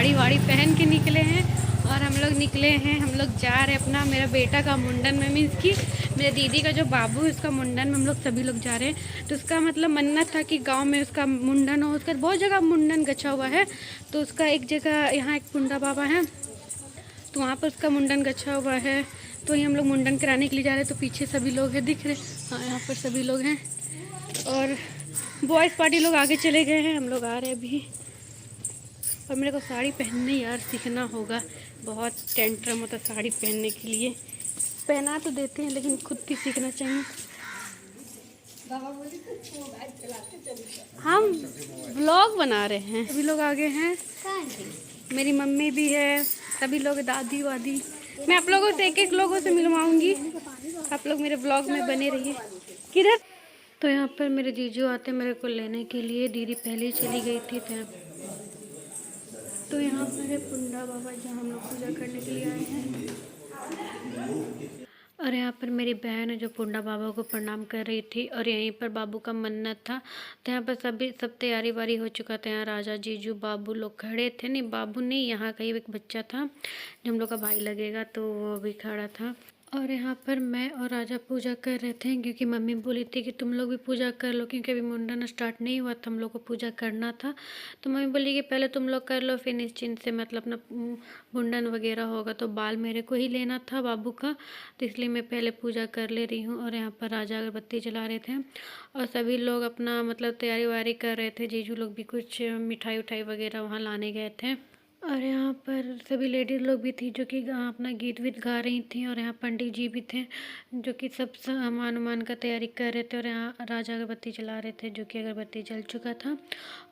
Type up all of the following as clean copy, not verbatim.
साड़ी वाड़ी पहन के निकले हैं और हम लोग निकले हैं। हम लोग जा रहे हैं अपना मेरा बेटा का मुंडन में, मीन्स कि मेरे दीदी का जो बाबू है उसका मुंडन में हम लोग सभी लोग जा रहे हैं। तो उसका मतलब मन्नत था कि गांव में उसका मुंडन हो। उसका बहुत जगह मुंडन गछा हुआ है, तो उसका एक जगह यहाँ एक पुंडा बाबा है, तो वहाँ पर उसका मुंडन गछा हुआ है। तो ये हम लोग मुंडन कराने के लिए जा रहे हैं। तो पीछे सभी लोग हैं, दिख रहे, हाँ यहाँ पर सभी लोग हैं। और बॉयज़ पार्टी लोग आगे चले गए हैं, हम लोग आ रहे हैं अभी। और मेरे को साड़ी पहनने यार सीखना होगा, बहुत टेंट्रम होता है साड़ी पहनने के लिए। पहना तो देते हैं लेकिन खुद भी सीखना चाहिए। हम व्लॉग बना रहे हैं, सभी लोग आगे हैं, मेरी मम्मी भी है, सभी लोग, दादी वादी। मैं आप लोगों से एक एक लोगों से मिलवाऊंगी, आप लोग मेरे ब्लॉग में बने रहिए। किधर? तो यहाँ पर मेरे जीजू आते मेरे को लेने के लिए, दीदी पहले ही चली गई थी। तो यहाँ पर है पुंडा बाबा जहाँ हम लोग पूजा करने के लिए आए हैं। और यहाँ पर मेरी बहन है जो पुंडा बाबा को प्रणाम कर रही थी। और यहीं पर बाबू का मन्नत था, तो यहाँ पर सब तैयारी वारी हो चुका था। यहाँ राजा जीजू बाबू लोग खड़े थे, नहीं बाबू नहीं, यहाँ का ही एक बच्चा था जो हम लोग का भाई लगेगा, तो वो भी खड़ा था। और यहाँ पर मैं और राजा पूजा कर रहे थे, क्योंकि मम्मी बोली थी कि तुम लोग भी पूजा कर लो, क्योंकि अभी मुंडन स्टार्ट नहीं हुआ था, हम लोग को पूजा करना था। तो मम्मी बोली कि पहले तुम लोग कर लो, फिर निश्चिंत से मतलब अपना मुंडन वगैरह होगा। तो बाल मेरे को ही लेना था बाबू का, तो इसलिए मैं पहले पूजा कर ले रही हूँ। और यहाँ पर राजा अगरबत्ती जला रहे थे और सभी लोग अपना मतलब तैयारी वारी कर रहे थे। जीजू लोग भी कुछ मिठाई उठाई वगैरह वहाँ लाने गए थे। और यहाँ पर सभी लेडीज़ लोग भी थी जो कि अपना गीत वीत गा रही थी। और यहाँ पंडित जी भी थे जो कि सब सामान वामान का तैयारी कर रहे थे। और यहाँ राजा अगरबत्ती जला रहे थे, जो कि अगरबत्ती जल चुका था।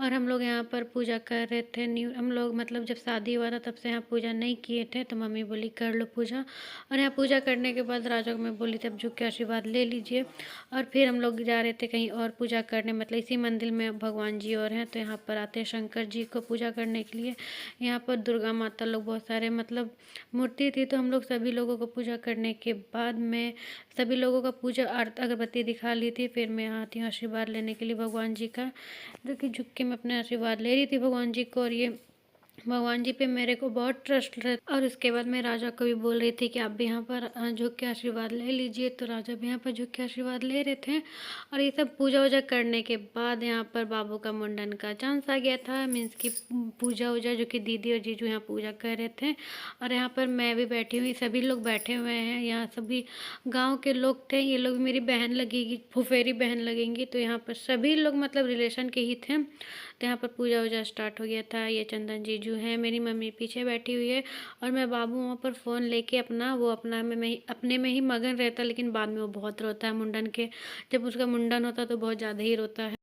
और हम लोग यहाँ पर पूजा कर रहे थे। हम लोग मतलब जब शादी हुआ था तब से यहाँ पूजा नहीं किए थे, तो मम्मी बोली कर लो पूजा। और यहाँ पूजा करने के बाद राजा को मैं बोली तब झुक के आशीर्वाद ले लीजिए। और फिर हम लोग जा रहे थे कहीं और पूजा करने, मतलब इसी मंदिर में भगवान जी और हैं, तो यहाँ पर आते हैं शंकर जी को पूजा करने के लिए। यहाँ पर दुर्गा माता लोग बहुत सारे मतलब मूर्ति थी। तो हम लोग सभी लोगों को पूजा करने के बाद मैं सभी लोगों का पूजा अगरबत्ती दिखा ली थी। फिर मैं आती हूँ आशीर्वाद लेने के लिए भगवान जी का, जो कि झुक के मैं अपने आशीर्वाद ले रही थी भगवान जी को। और ये भगवान जी पे मेरे को बहुत ट्रस्ट रहता। और उसके बाद मैं राजा को भी बोल रही थी कि आप भी यहाँ पर झुक के आशीर्वाद ले लीजिए, तो राजा भी यहाँ पर झुक के आशीर्वाद ले रहे थे। और ये सब पूजा वूजा करने के बाद यहाँ पर बाबू का मुंडन का चांस आ गया था, मीन्स की पूजा वूजा जो कि दीदी और जीजू यहाँ पूजा कर रहे थे। और यहाँ पर मैं भी बैठी हुई, सभी लोग बैठे हुए हैं, यहाँ सभी गाँव के लोग थे। ये लोग मेरी बहन लगेगी, फुफेरी बहन लगेंगी, तो यहाँ पर सभी लोग मतलब रिलेशन के ही थे। तो यहाँ पर पूजा वूजा स्टार्ट हो गया था। ये चंदन जीजू हैं, मेरी मम्मी पीछे बैठी हुई है। और मैं बाबू वहाँ पर फ़ोन लेके अपना वो अपने में ही मगन रहता, लेकिन बाद में वो बहुत रोता है मुंडन के, जब उसका मुंडन होता है तो बहुत ज़्यादा ही रोता है।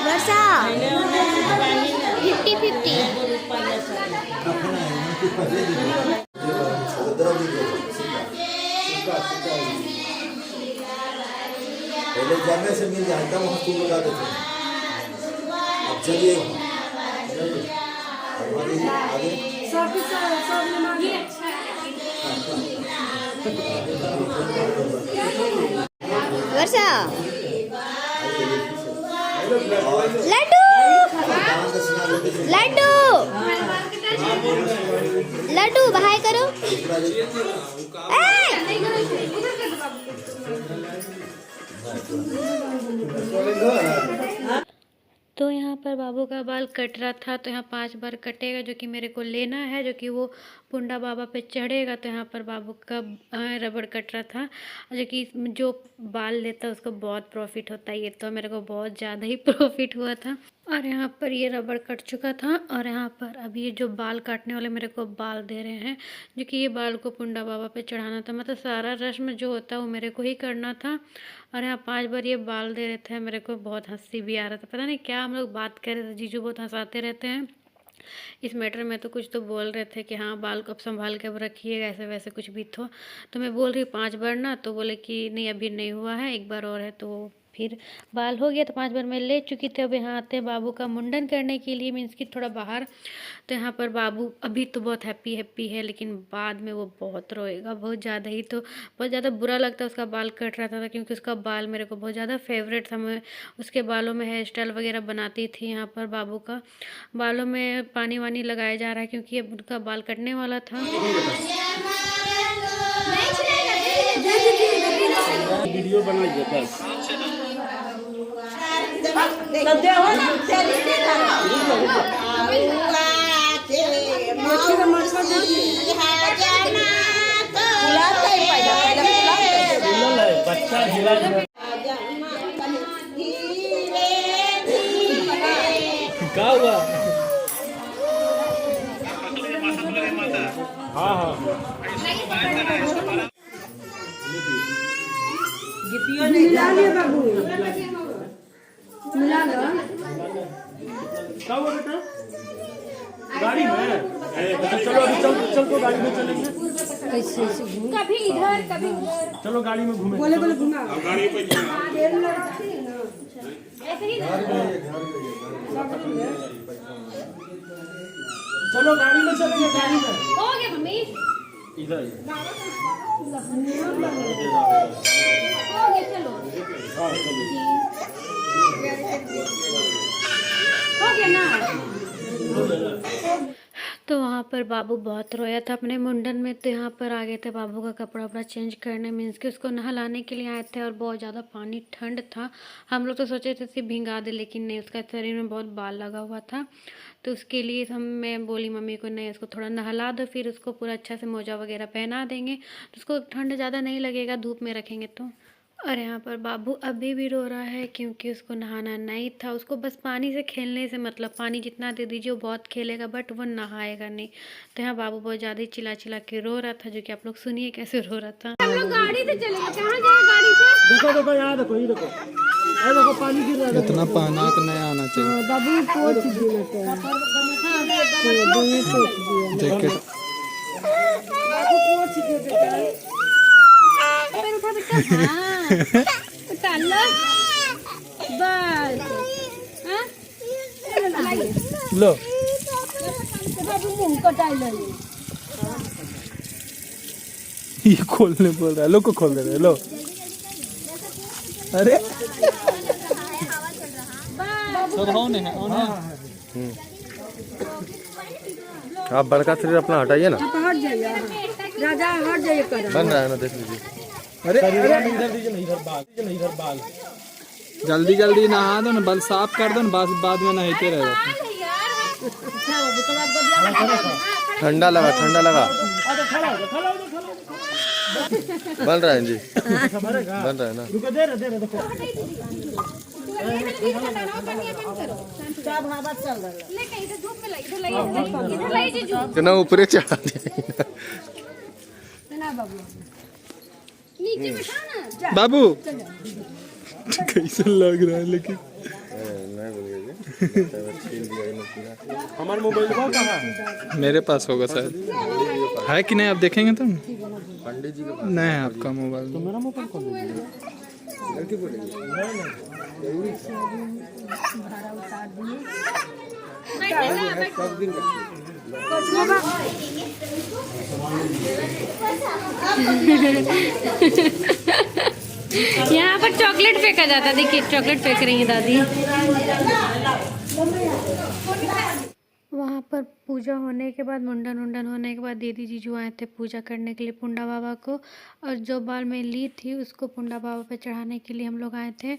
वर्षा 50-50 पहले जाने से मिल जाता वहाँ तुम लगा देते हैं। अब चलिए आगे वर्षा लड्डू लड्डू लड्डू बाय करो। तो यहाँ पर बाबू का बाल कट रहा था, तो यहाँ 5 बार कटेगा, जो कि मेरे को लेना है, जो कि वो पुंडा बाबा पे चढ़ेगा। तो यहाँ पर बाबू का रबड़ कट रहा था, जो कि जो बाल लेता है उसको बहुत प्रॉफिट होता है। ये तो मेरे को बहुत ज़्यादा ही प्रॉफिट हुआ था। और यहाँ पर ये रबड़ कट चुका था। और यहाँ पर अभी ये जो बाल काटने वाले मेरे को बाल दे रहे हैं, जो कि ये बाल को पुंडा बाबा पे चढ़ाना था, मतलब सारा रस्म जो होता है वो मेरे को ही करना था। और यहाँ 5 बार ये बाल दे रहे थे, मेरे को बहुत हंसी भी आ रहा था, पता नहीं क्या हम लोग बात कर रहे थे, जीजू बहुत हंसाते रहते हैं इस मैटर में। तो कुछ तो बोल रहे थे कि हाँ बाल को अब संभाल के अब रखिएगा, ऐसे वैसे कुछ भी तो मैं बोल रही 5 बार ना, तो बोले कि नहीं अभी नहीं हुआ है, 1 बार और है, तो फिर बाल हो गया तो 5 बार मैं ले चुकी थी। अब यहाँ आते हैं बाबू का मुंडन करने के लिए, मीन्स कि थोड़ा बाहर। तो यहाँ पर बाबू अभी तो बहुत हैप्पी है, लेकिन बाद में वो बहुत रोएगा, बहुत ज़्यादा ही। तो बहुत ज़्यादा बुरा लगता है, उसका बाल कट रहा था क्योंकि उसका बाल मेरे को बहुत ज़्यादा फेवरेट था। मैं उसके बालों में हेयर स्टाइल वगैरह बनाती थी। यहाँ पर बाबू का बालों में पानी वानी लगाया जा रहा है क्योंकि अब उनका बाल कटने वाला था। वीडियो बनाइए बस। बच्चा क्या हुआ? हाँ हाँ मिला लिया बाबू, मिला लो। क्या हुआ बेटा? गाड़ी में? चलो अभी चल तो गाड़ी में चलेंगे। कभी इधर कभी उधर। चलो गाड़ी में घूमें। बोले घुमा गाड़ी पे चलो गाड़ी में चलेंगे, गाड़ी में। हो गया मम्मी, इधर हो गया, चलो हाँ चलो। हो गया ना। तो वहाँ पर बाबू बहुत रोया था अपने मुंडन में। तो यहाँ पर आ गए थे बाबू का कपड़ा वपड़ा चेंज करने, मीन्स कि उसको नहलाने के लिए आए थे। और बहुत ज़्यादा पानी ठंड था, हम लोग तो सोचे थे सिर्फ भिंगा दे, लेकिन नहीं, उसका शरीर में बहुत बाल लगा हुआ था। तो उसके लिए मैं बोली मम्मी को, नहीं उसको थोड़ा नहला दो, फिर उसको पूरा अच्छा से मोजा वगैरह पहना देंगे तो उसको ठंड ज़्यादा नहीं लगेगा धूप में रखेंगे तो। और यहाँ पर बाबू अभी भी रो रहा है क्योंकि उसको नहाना नहीं था। उसको बस पानी से खेलने से मतलब, पानी जितना दे दीजिए वो बहुत खेलेगा, बट वो नहाएगा नहीं। तो यहाँ बाबू बहुत ज़्यादा ही चिल्ला चिल्ला के रो रहा था, जो कि आप लोग सुनिए कैसे रो रहा था। हम लोग गाड़ी से चलेंगे, कहाँ जाए गाड़ी से? देखो यहाँ देखो, ये देखो, अरे देखो पानी गिर रहा है। इतना पाना का नहीं आना चाहिए। बाबू पोछ दिया जैकेट बाबू पोछ दिया पैर उठा बेटा। हाँ उठा लो बस। हाँ लो, बाबू मुंह कटाई लो। ये खोलने बोल रहा है, लो को खोल दे रहे, लो। अरे आप बड़का शरीर अपना हटाइए ना। हट जाइए राजा, हट जाइए कर। बन रहा है ना, देख लीजिए। अरे इधर दीजिए ना, इधर बाल। जल्दी जल्दी नहा दो ना, बाल साफ कर दो ना, बस बाद में नहाते रहे। ठंडा लगा, ठंडा लगा। बन रहा है जी, बन रहा है ना। रुको, दे रहे देखो। कितना ऊपरे चढ़ा दिया। बाबू कैसे लग रहा है लेकिन। हमारे मोबाइल कहाँ है? मेरे पास होगा शायद, है कि नहीं आप देखेंगे तो। पंडित जी का नहीं है आपका मोबाइल। तो मेरा मोबाइल कौन गलती बोलेंगे। सब दिन यहाँ पर चॉकलेट फेंका जाता है, देखिए चॉकलेट फेंक रही है दादी। वहाँ पर पूजा होने के बाद, मुंडन होने के बाद दीदी जीजू आए थे पूजा करने के लिए पुंडा बाबा को। और जो बाल मैं ली थी उसको पुंडा बाबा पे चढ़ाने के लिए हम लोग आए थे।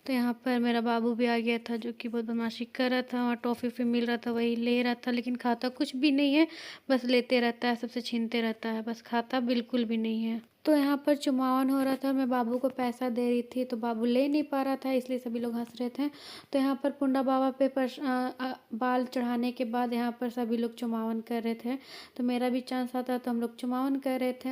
तो यहाँ पर मेरा बाबू भी आ गया था, जो कि बहुत बदमाशी कर रहा था। वहाँ टॉफ़ी मिल रहा था, वही ले रहा था, लेकिन खाता कुछ भी नहीं है, बस लेते रहता है, सबसे छीनते रहता है, बस खाता बिल्कुल भी नहीं है। तो यहाँ पर चुमावन हो रहा था, मैं बाबू को पैसा दे रही थी तो बाबू ले नहीं पा रहा था, इसलिए सभी लोग हंस रहे थे। तो यहाँ पर पुंडा बाबा पे बाल चढ़ाने के बाद यहाँ पर सभी लोग चुमावन कर रहे थे। तो मेरा भी चांस आता तो हम लोग चुमावन कर रहे थे।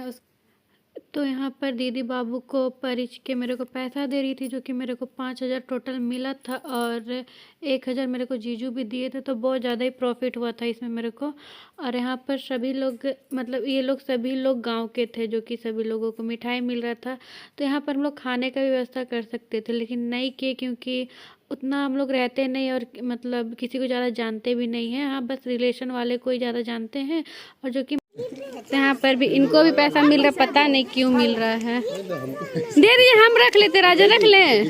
तो यहाँ पर दीदी बाबू को परिच के मेरे को पैसा दे रही थी, जो कि मेरे को 5,000 टोटल मिला था और 1,000 मेरे को जीजू भी दिए थे, तो बहुत ज़्यादा ही प्रॉफिट हुआ था इसमें मेरे को। और यहाँ पर सभी लोग मतलब ये लोग सभी लोग गांव के थे, जो कि सभी लोगों को मिठाई मिल रहा था। तो यहाँ पर हम लोग खाने का भी व्यवस्था कर सकते थे, लेकिन नहीं किए, क्योंकि उतना हम लोग रहते नहीं और मतलब किसी को ज़्यादा जानते भी नहीं हैं। हाँ, बस रिलेशन वाले को ही ज़्यादा जानते हैं। और जो कि यहाँ पर भी इनको भी पैसा मिल रहा, पता नहीं क्यों मिल रहा है। दे दीजिए, हम रख लेते, राजा रख लें।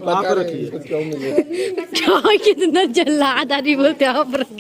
आप रखिए कितना जल्लाद आदमी बोलते हैं, आप रख